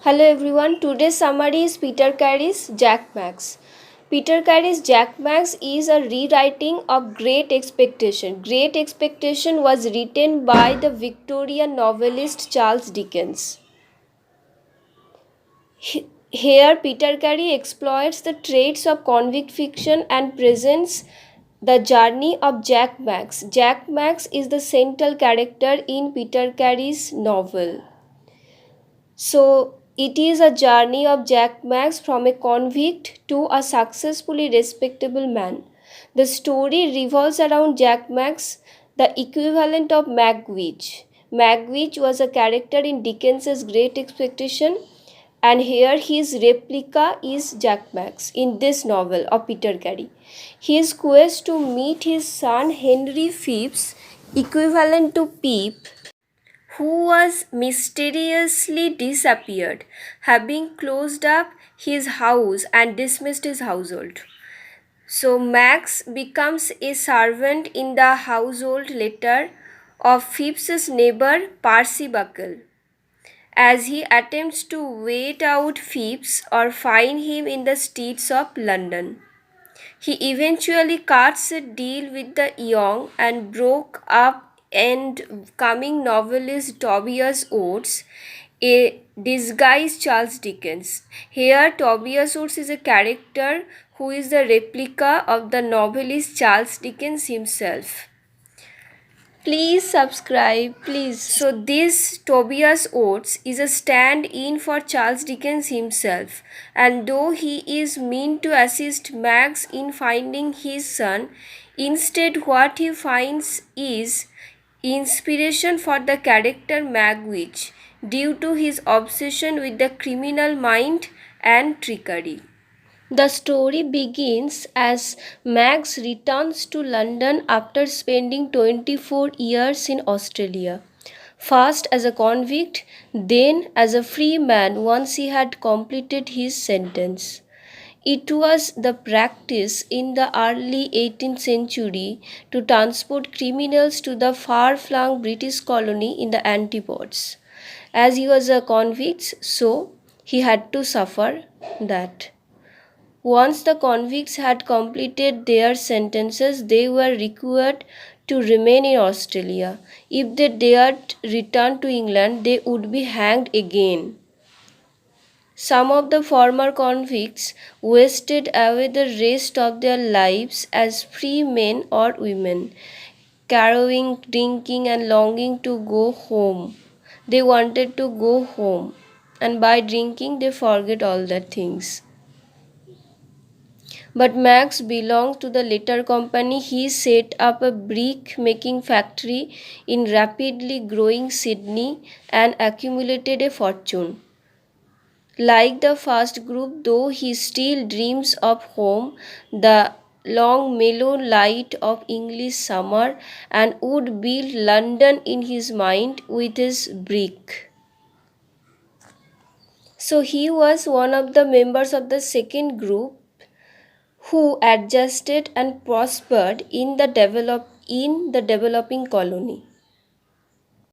Hello everyone, today's summary is Peter Carey's Jack Max. Peter Carey's Jack Max is a rewriting of Great Expectation. Great Expectation was written by the Victorian novelist Charles Dickens. Here, Peter Carey exploits the traits of convict fiction and presents the journey of Jack Max. Jack Max is the central character in Peter Carey's novel. So, it is a journey of Jack Max from a convict to a successfully respectable man. The story revolves around Jack Max, the equivalent of Magwitch. Magwitch was a character in Dickens's Great Expectation, and here his replica is Jack Max in this novel of Peter Carey. His quest to meet his son Henry Phipps, equivalent to Peep, who was mysteriously disappeared, having closed up his house and dismissed his household. So Max becomes a servant in the household later of Phipps's neighbor Percy Buckle, as he attempts to wait out Phipps or find him in the streets of London. He eventually cuts a deal with the young and broke up and coming novelist Tobias Oates, a disguised Charles Dickens. Here, Tobias Oates is a character who is the replica of the novelist Charles Dickens himself. Please subscribe, please. So, this Tobias Oates is a stand in for Charles Dickens himself, and though he is meant to assist Max in finding his son, instead, what he finds is inspiration for the character Magwitch due to his obsession with the criminal mind and trickery. The story begins as Max returns to London after spending 24 years in Australia. First as a convict, then as a free man once he had completed his sentence. It was the practice in the early 18th century to transport criminals to the far-flung British colony in the Antipodes. As he was a convict, so he had to suffer that. Once the convicts had completed their sentences, they were required to remain in Australia. If they dared return to England, they would be hanged again. Some of the former convicts wasted away the rest of their lives as free men or women, carousing, drinking, and longing to go home. They wanted to go home, and by drinking, they forget all that things. But Max belonged to the latter company. He set up a brick making factory in rapidly growing Sydney and accumulated a fortune. Like the first group, though, he still dreams of home, the long mellow light of English summer, and would build London in his mind with his brick. So he was one of the members of the second group who adjusted and prospered in the developing colony.